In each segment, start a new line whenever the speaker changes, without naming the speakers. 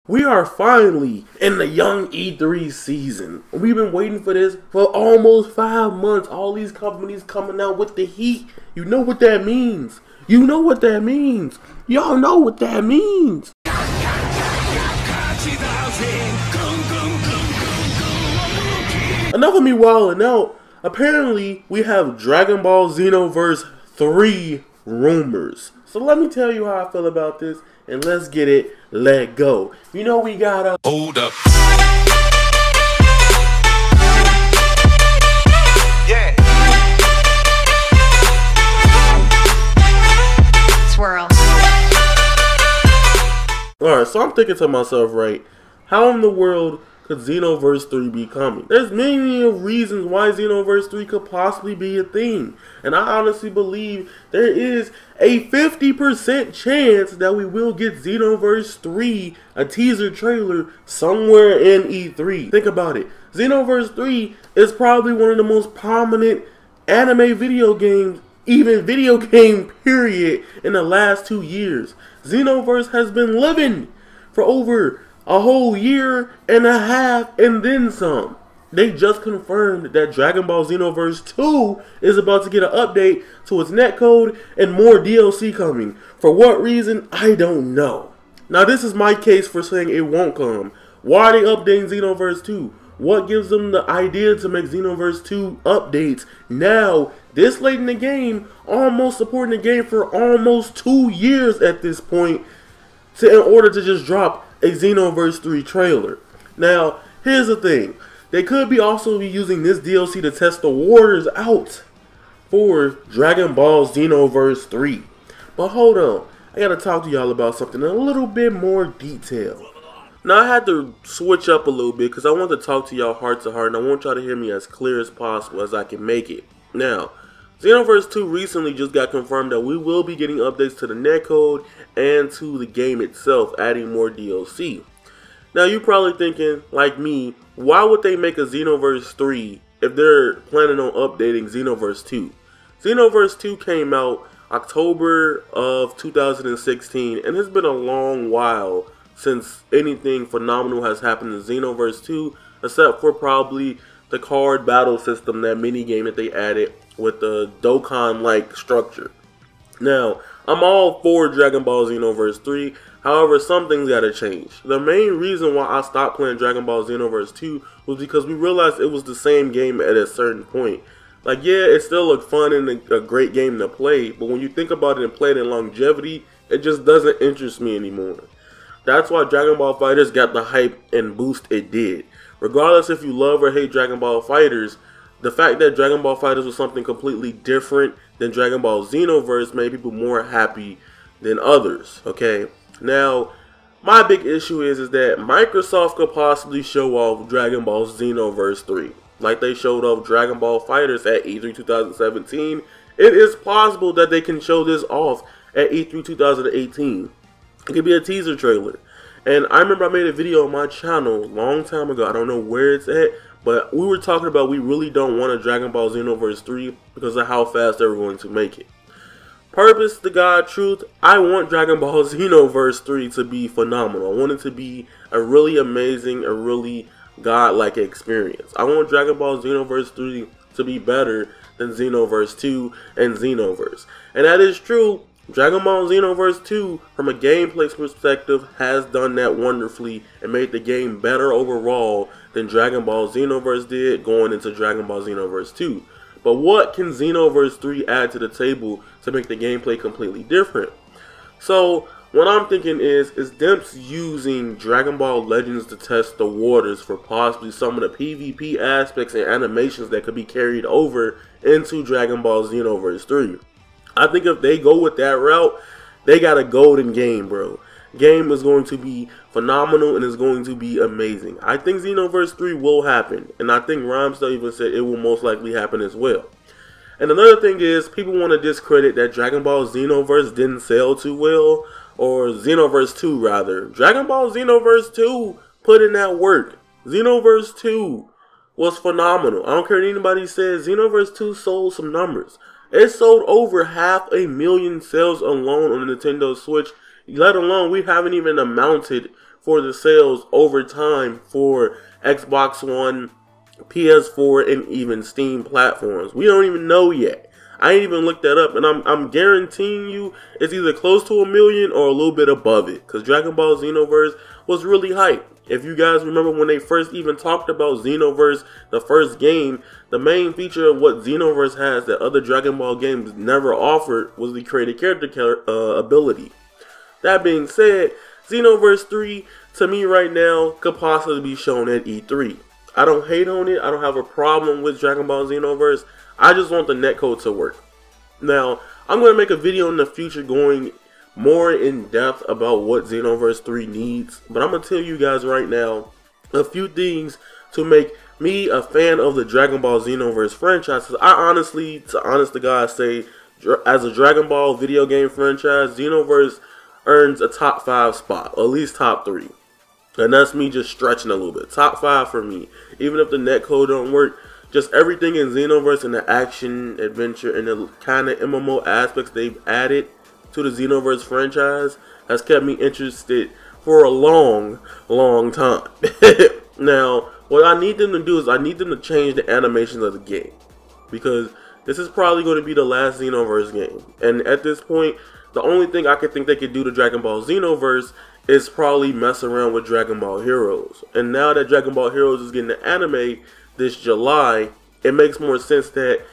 We are finally in the young E3 season. We've been waiting for this for almost 5 months. All these companies coming out with the heat. You know what that means. You know what that means. Y'all know what that means. Enough of me wilding out. Apparently, we have Dragon Ball Xenoverse 3 rumors. So let me tell you how I feel about this, and let's get it, let go. You know we gotta hold up. Yeah. Swirl. Alright, so I'm thinking to myself, right, how in the world could Xenoverse 3 be coming? There's many reasons why Xenoverse 3 could possibly be a thing. And I honestly believe there is a 50% chance that we will get Xenoverse 3, a teaser trailer, somewhere in E3. Think about it. Xenoverse 3 is probably one of the most prominent anime video games, even video game period, in the last 2 years. Xenoverse has been living for over a whole year and a half and then some. They just confirmed that Dragon Ball Xenoverse 2 is about to get an update to its netcode and more DLC coming. For what reason, I don't know. Now this is my case for saying it won't come. Why are they updating Xenoverse 2? What gives them the idea to make Xenoverse 2 updates now, this late in the game, almost supporting the game for almost 2 years at this point, in order to just drop a Xenoverse 3 trailer? Now, here's the thing. They could be also using this DLC to test the waters out for Dragon Ball Xenoverse 3. But hold on. I gotta talk to y'all about something in a little bit more detail. Now, I had to switch up a little bit because I want to talk to y'all heart to heart, and I want y'all to hear me as clear as possible as I can make it. Now, Xenoverse 2 recently just got confirmed that we will be getting updates to the netcode and to the game itself, adding more DLC. Now you're probably thinking, like me, why would they make a Xenoverse 3 if they're planning on updating Xenoverse 2? Xenoverse 2 came out October of 2016, and it's been a long while since anything phenomenal has happened in Xenoverse 2, except for probably the card battle system, that mini game that they added with the Dokkan-like structure. Now, I'm all for Dragon Ball Xenoverse 3, however, some things gotta change. The main reason why I stopped playing Dragon Ball Xenoverse 2 was because we realized it was the same game at a certain point. Like, yeah, it still looked fun and a great game to play, but when you think about it and play it in longevity, it just doesn't interest me anymore. That's why Dragon Ball FighterZ got the hype and boost it did. Regardless if you love or hate Dragon Ball FighterZ, the fact that Dragon Ball FighterZ was something completely different than Dragon Ball Xenoverse made people more happy than others, okay? Now, my big issue is that Microsoft could possibly show off Dragon Ball Xenoverse 3. Like they showed off Dragon Ball FighterZ at E3 2017. It is possible that they can show this off at E3 2018. It could be a teaser trailer. And I remember I made a video on my channel a long time ago. I don't know where it's at, but we were talking about we really don't want a Dragon Ball Xenoverse 3 because of how fast they were going to make it. Purpose to God truth, I want Dragon Ball Xenoverse 3 to be phenomenal. I want it to be a really amazing, a really godlike experience. I want Dragon Ball Xenoverse 3 to be better than Xenoverse 2 and Xenoverse. And that is true. Dragon Ball Xenoverse 2, from a gameplay perspective, has done that wonderfully and made the game better overall than Dragon Ball Xenoverse did going into Dragon Ball Xenoverse 2. But what can Xenoverse 3 add to the table to make the gameplay completely different? So, what I'm thinking is them using Dragon Ball Legends to test the waters for possibly some of the PvP aspects and animations that could be carried over into Dragon Ball Xenoverse 3. I think if they go with that route, they got a golden game, bro. Game is going to be phenomenal and is going to be amazing. I think Xenoverse 3 will happen, and I think Rhymestar even said it will most likely happen as well. And another thing is, people want to discredit that Dragon Ball Xenoverse didn't sell too well, or Xenoverse 2 rather. Dragon Ball Xenoverse 2 put in that work. Xenoverse 2 was phenomenal. I don't care what anybody says, Xenoverse 2 sold some numbers. It sold over 500,000 sales alone on the Nintendo Switch, let alone we haven't even amounted for the sales over time for Xbox One, PS4, and even Steam platforms. We don't even know yet. I ain't even looked that up, and I'm guaranteeing you it's either close to 1 million or a little bit above it, because Dragon Ball Xenoverse was really hyped. If you guys remember when they first even talked about Xenoverse, the first game, the main feature of what Xenoverse has that other Dragon Ball games never offered was the creative character ability. That being said, Xenoverse 3, to me right now, could possibly be shown at E3. I don't hate on it. I don't have a problem with Dragon Ball Xenoverse. I just want the netcode to work. Now, I'm going to make a video in the future going more in depth about what Xenoverse 3 needs. But I'm going to tell you guys right now a few things to make me a fan of the Dragon Ball Xenoverse franchise. Cause I honestly, to honest to God, say as a Dragon Ball video game franchise, Xenoverse earns a top 5 spot, or at least top 3. And that's me just stretching a little bit. Top 5 for me. Even if the netcode don't work, just everything in Xenoverse and the action, adventure, and the kind of MMO aspects they've added to the Xenoverse franchise has kept me interested for a long, long time. Now, what I need them to do is I need them to change the animations of the game, because this is probably going to be the last Xenoverse game. And at this point, the only thing I could think they could do to Dragon Ball Xenoverse is probably mess around with Dragon Ball Heroes. And now that Dragon Ball Heroes is getting an anime this July, it makes more sense that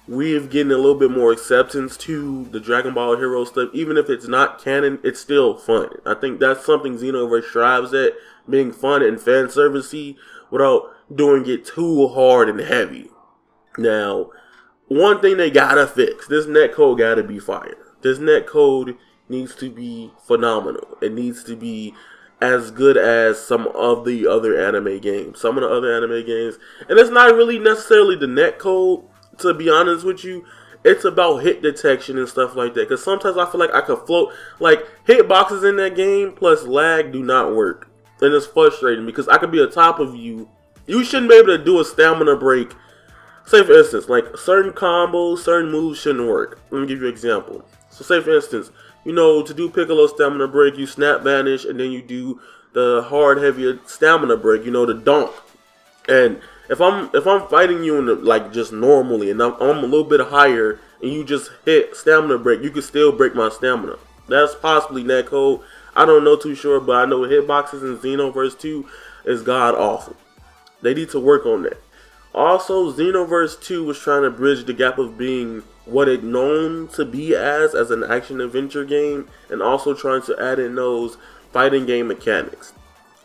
we're getting a little bit more acceptance to the Dragon Ball Hero stuff. Even if it's not canon, it's still fun. I think that's something Xenoverse strives at, being fun and fan servicey without doing it too hard and heavy. Now, one thing they gotta fix, this netcode gotta be fire. This netcode needs to be phenomenal. It needs to be as good as some of the other anime games. Some of the other anime games. And it's not really necessarily the netcode, to be honest with you. It's about hit detection and stuff like that. Because sometimes I feel like I could float. Like, hitboxes in that game plus lag do not work. And it's frustrating because I could be on top of you. You shouldn't be able to do a stamina break. Say for instance, like certain combos, certain moves shouldn't work. Let me give you an example. So say for instance, you know, to do Piccolo stamina break, you snap vanish, and then you do the hard, heavier stamina break, you know, the donk. And if I'm fighting you in the, like just normally, and I'm a little bit higher, and you just hit stamina break, you can still break my stamina. That's possibly netcode. I don't know too sure, but I know hitboxes in Xenoverse 2 is god awful. They need to work on that. Also, Xenoverse 2 was trying to bridge the gap of being what it's known to be as an action-adventure game, and also trying to add in those fighting game mechanics.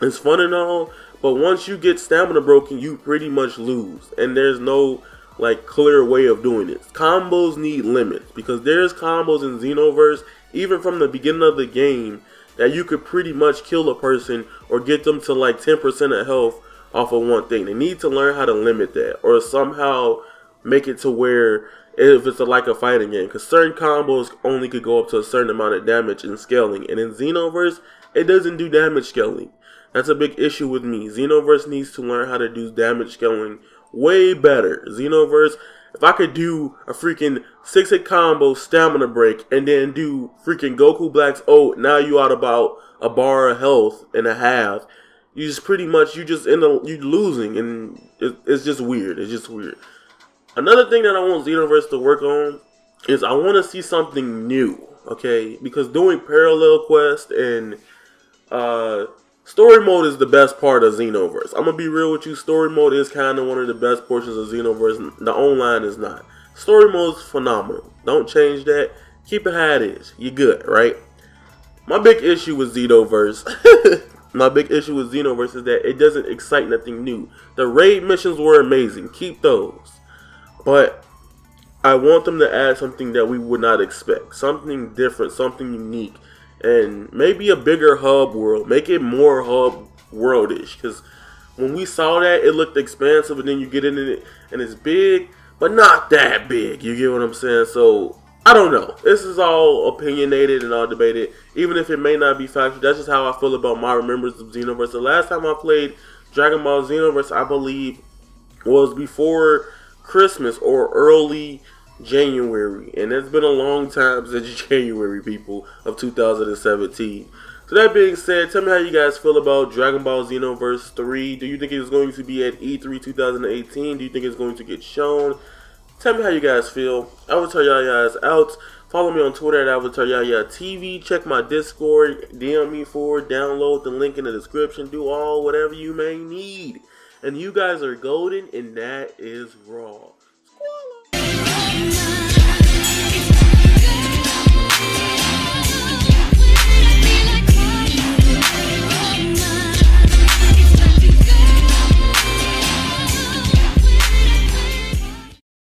It's fun and all, but once you get stamina broken, you pretty much lose, and there's no like clear way of doing it. Combos need limits, because there's combos in Xenoverse, even from the beginning of the game, that you could pretty much kill a person or get them to like 10% of health off of one thing. They need to learn how to limit that, or somehow make it to where if it's like a fighting game, because certain combos only could go up to a certain amount of damage in scaling, and in Xenoverse it doesn't do damage scaling. That's a big issue with me. Xenoverse needs to learn how to do damage scaling way better. Xenoverse, if I could do a freaking 6-hit combo stamina break and then do freaking Goku Black's ult, now you out about a bar of health and a half. You just pretty much, you losing, and it's just weird. It's just weird. Another thing that I want Xenoverse to work on is I want to see something new, okay? Because doing parallel quest and story mode is the best part of Xenoverse. I'm going to be real with you. Story mode is kind of one of the best portions of Xenoverse. The online is not. Story mode is phenomenal. Don't change that. Keep it how it is. You're good, right? My big issue with Xenoverse... My big issue with Xenoverse is that it doesn't excite nothing new. The raid missions were amazing. Keep those. But I want them to add something that we would not expect. Something different, something unique. And maybe a bigger hub world. Make it more hub worldish. Because when we saw that, it looked expansive. And then you get in it and it's big, but not that big. You get what I'm saying? So... I don't know. This is all opinionated and all debated. Even if it may not be factual, that's just how I feel about my remembrance of Xenoverse. The last time I played Dragon Ball Xenoverse, I believe, was before Christmas or early January. And it's been a long time since January, people, of 2017. So that being said, tell me how you guys feel about Dragon Ball Xenoverse 3. Do you think it's going to be at E3 2018? Do you think it's going to get shown? Tell me how you guys feel. Avataryaya is out. Follow me on Twitter at avataryayaTV. Check my Discord. DM me for it. Download the link in the description. Do all whatever you may need. And you guys are golden, and that is raw.